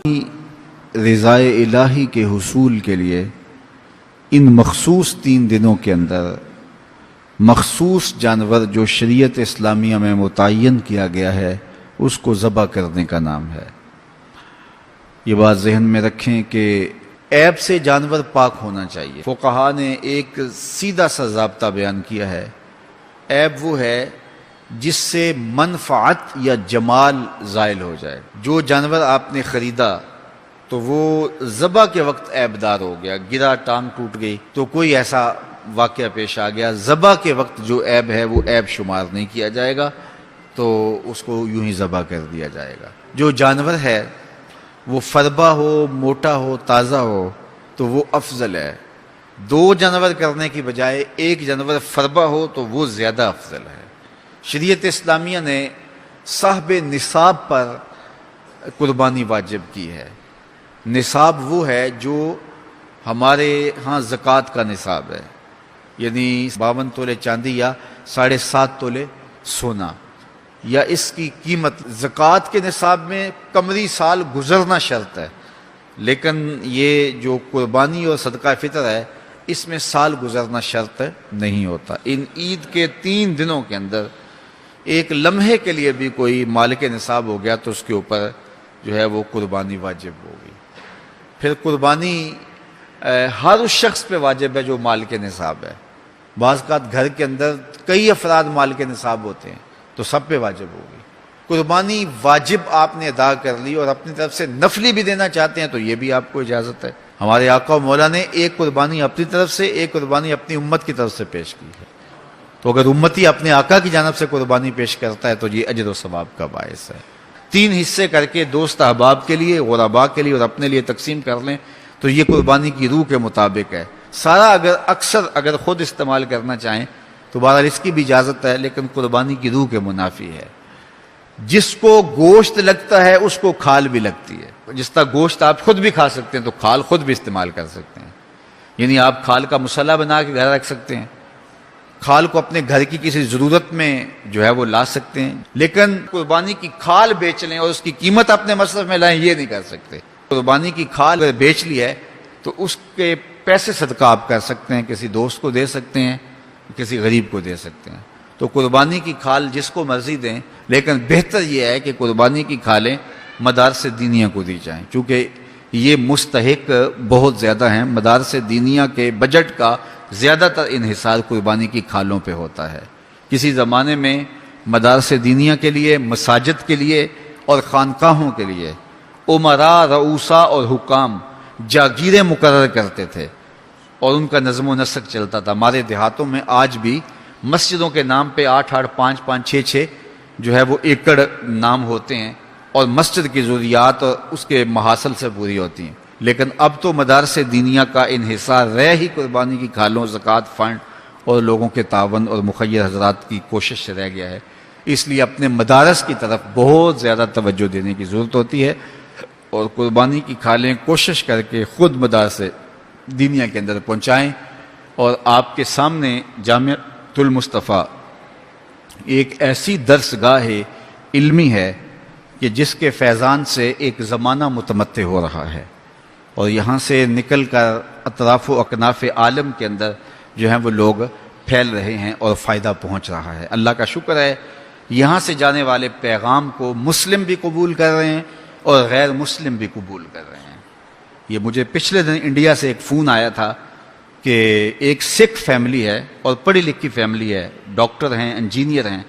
رضائے الہی کے حصول کے لیے ان مخصوص 3 دنوں کے اندر مخصوص جانور جو شریعت اسلامیہ میں متعین کیا گیا ہے اس کو ذبح کرنے کا نام ہے۔ یہ بات ذہن میں رکھیں کہ عیب سے جانور پاک ہونا چاہیے۔ فقہا نے ایک سیدھا سا ضابطہ بیان کیا ہے، عیب وہ ہے جس سے منفعت یا جمال زائل ہو جائے۔ جو جانور آپ نے خریدا تو وہ ذبح کے وقت عیب دار ہو گیا، گرا، ٹانگ ٹوٹ گئی تو کوئی ایسا واقعہ پیش آ گیا، ذبح کے وقت جو عیب ہے وہ عیب شمار نہیں کیا جائے گا، تو اس کو یوں ہی ذبح کر دیا جائے گا۔ جو جانور ہے وہ فربا ہو، موٹا ہو، تازہ ہو تو وہ افضل ہے۔ 2 جانور کرنے کی بجائے 1 جانور فربا ہو تو وہ زیادہ افضل ہے۔ شریعت اسلامیہ نے صاحب نصاب پر قربانی واجب کی ہے۔ نصاب وہ ہے جو ہمارے ہاں زکوٰۃ کا نصاب ہے، یعنی 52 تولے چاندی یا 7.5 تولے سونا، یا اس کی قیمت۔ زکوٰۃ کے نصاب میں قمری سال گزرنا شرط ہے، لیکن یہ جو قربانی اور صدقہ فطر ہے اس میں سال گزرنا شرط نہیں ہوتا۔ ان عید کے 3 دنوں کے اندر ایک لمحے کے لیے بھی کوئی مالک نصاب ہو گیا تو اس کے اوپر جو ہے وہ قربانی واجب ہوگی۔ پھر قربانی ہر اس شخص پہ واجب ہے جو مالک نصاب ہے۔ بعض اوقات گھر کے اندر کئی افراد مالک نصاب ہوتے ہیں تو سب پہ واجب ہوگی۔ قربانی واجب آپ نے ادا کر لی اور اپنی طرف سے نفلی بھی دینا چاہتے ہیں تو یہ بھی آپ کو اجازت ہے۔ ہمارے آقا و مولا نے ایک قربانی اپنی طرف سے، ایک قربانی اپنی امت کی طرف سے پیش کی ہے، تو اگر امتی اپنے آقا کی جانب سے قربانی پیش کرتا ہے تو یہ اجر و ثواب کا باعث ہے۔ 3 حصے کر کے دوست احباب کے لیے، غرباء کے لیے اور اپنے لیے تقسیم کر لیں تو یہ قربانی کی روح کے مطابق ہے۔ سارا اگر خود استعمال کرنا چاہیں تو بہرحال اس کی بھی اجازت ہے، لیکن قربانی کی روح کے منافی ہے۔ جس کو گوشت لگتا ہے اس کو کھال بھی لگتی ہے۔ جس طرح گوشت آپ خود بھی کھا سکتے ہیں تو کھال خود بھی استعمال کر سکتے ہیں، یعنی آپ کھال کا مسلح بنا کے گھر رکھ سکتے ہیں، کھال کو اپنے گھر کی کسی ضرورت میں جو ہے وہ لا سکتے ہیں، لیکن قربانی کی کھال بیچ لیں اور اس کی قیمت اپنے مصرف میں لائیں یہ نہیں کر سکتے۔ قربانی کی کھال اگر بیچ لی ہے تو اس کے پیسے صدقہ آپ کر سکتے ہیں، کسی دوست کو دے سکتے ہیں، کسی غریب کو دے سکتے ہیں۔ تو قربانی کی کھال جس کو مرضی دیں، لیکن بہتر یہ ہے کہ قربانی کی کھالیں مدارس دینیہ کو دی جائیں، چونکہ یہ مستحق بہت زیادہ ہیں۔ مدارس دینیہ کے بجٹ کا زیادہ تر انحصار قربانی کی کھالوں پہ ہوتا ہے۔ کسی زمانے میں مدارس دینیہ کے لیے، مساجد کے لیے اور خانقاہوں کے لیے امراء، رؤساء اور حکام جاگیریں مقرر کرتے تھے اور ان کا نظم و نسق چلتا تھا۔ ہمارے دیہاتوں میں آج بھی مسجدوں کے نام پہ 8-8، 5-5، 6-6 جو ہے وہ ایکڑ نام ہوتے ہیں اور مسجد کی ضروریات اور اس کے محاصل سے پوری ہوتی ہیں، لیکن اب تو مدارس دینیہ کا انحصار رہ ہی قربانی کی کھالوں، زکوٰۃ فنڈ اور لوگوں کے تعاون اور مخیر حضرات کی کوشش سے رہ گیا ہے۔ اس لیے اپنے مدارس کی طرف بہت زیادہ توجہ دینے کی ضرورت ہوتی ہے اور قربانی کی کھالیں کوشش کر کے خود مدارس دینیہ کے اندر پہنچائیں۔ اور آپ کے سامنے جامعۃ المصطفیٰ ایک ایسی درسگاہ علمی ہے کہ جس کے فیضان سے ایک زمانہ متمتع ہو رہا ہے اور یہاں سے نکل کر اطراف و اکناف عالم کے اندر جو ہیں وہ لوگ پھیل رہے ہیں اور فائدہ پہنچ رہا ہے۔ اللہ کا شکر ہے، یہاں سے جانے والے پیغام کو مسلم بھی قبول کر رہے ہیں اور غیر مسلم بھی قبول کر رہے ہیں۔ یہ مجھے پچھلے دن انڈیا سے ایک فون آیا تھا کہ ایک سکھ فیملی ہے اور پڑھی لکھی فیملی ہے، ڈاکٹر ہیں، انجینئر ہیں،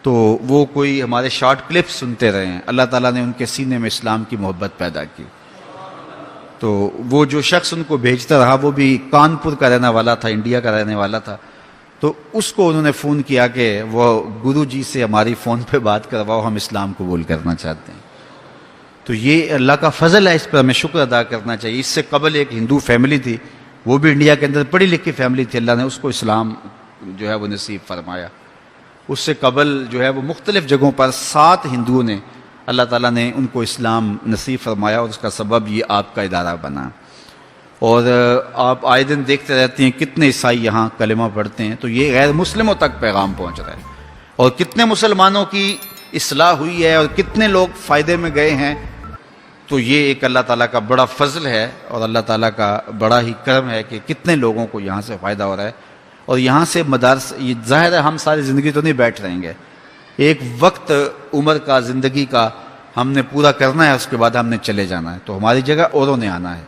تو وہ کوئی ہمارے شارٹ کلپ سنتے رہے ہیں۔ اللہ تعالیٰ نے ان کے سینے میں اسلام کی محبت پیدا کی، تو وہ جو شخص ان کو بھیجتا رہا وہ بھی کانپور کا رہنے والا تھا، انڈیا کا رہنے والا تھا، تو اس کو انہوں نے فون کیا کہ وہ گرو جی سے ہماری فون پہ بات کرواؤ، ہم اسلام قبول کرنا چاہتے ہیں۔ تو یہ اللہ کا فضل ہے، اس پر ہمیں شکر ادا کرنا چاہیے۔ اس سے قبل ایک ہندو فیملی تھی، وہ بھی انڈیا کے اندر پڑھی لکھی فیملی تھی، اللہ نے اس کو اسلام جو ہے وہ نصیب فرمایا۔ اس سے قبل جو ہے وہ مختلف جگہوں پر 7 ہندوؤں نے اللہ تعالیٰ نے ان کو اسلام نصیب فرمایا اور اس کا سبب یہ آپ کا ادارہ بنا۔ اور آپ آئے دن دیکھتے رہتے ہیں کتنے عیسائی یہاں کلمہ پڑھتے ہیں، تو یہ غیر مسلموں تک پیغام پہنچ رہا ہے اور کتنے مسلمانوں کی اصلاح ہوئی ہے اور کتنے لوگ فائدے میں گئے ہیں۔ تو یہ ایک اللہ تعالیٰ کا بڑا فضل ہے اور اللہ تعالیٰ کا بڑا ہی کرم ہے کہ کتنے لوگوں کو یہاں سے فائدہ ہو رہا ہے. اور یہاں سے مدارس، یہ ظاہر ہے ہم ساری زندگی تو نہیں بیٹھ رہیں گے، ایک وقت عمر کا، زندگی کا ہم نے پورا کرنا ہے، اس کے بعد ہم نے چلے جانا ہے، تو ہماری جگہ اوروں نے آنا ہے.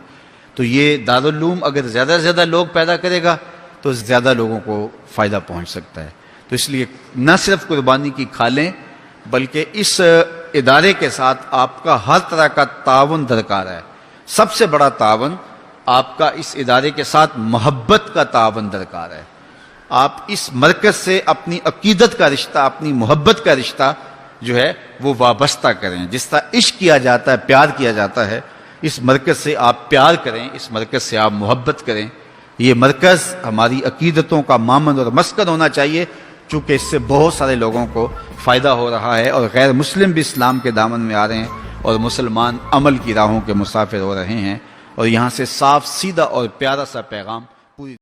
تو یہ دارالعلوم اگر زیادہ سے زیادہ لوگ پیدا کرے گا تو زیادہ لوگوں کو فائدہ پہنچ سکتا ہے. تو اس لیے نہ صرف قربانی کی کھالیں بلکہ اس ادارے کے ساتھ آپ کا ہر طرح کا تعاون درکار ہے. سب سے بڑا تعاون آپ کا اس ادارے کے ساتھ محبت کا تعاون درکار ہے. آپ اس مرکز سے اپنی عقیدت کا رشتہ، اپنی محبت کا رشتہ جو ہے وہ وابستہ کریں. جس طرح عشق کیا جاتا ہے، پیار کیا جاتا ہے، اس مرکز سے آپ پیار کریں، اس مرکز سے آپ محبت کریں. یہ مرکز ہماری عقیدتوں کا مامن اور مسکن ہونا چاہیے، چونکہ اس سے بہت سارے لوگوں کو فائدہ ہو رہا ہے اور غیر مسلم بھی اسلام کے دامن میں آ رہے ہیں اور مسلمان عمل کی راہوں کے مسافر ہو رہے ہیں. اور یہاں سے صاف سیدھا اور پیارا سا پیغام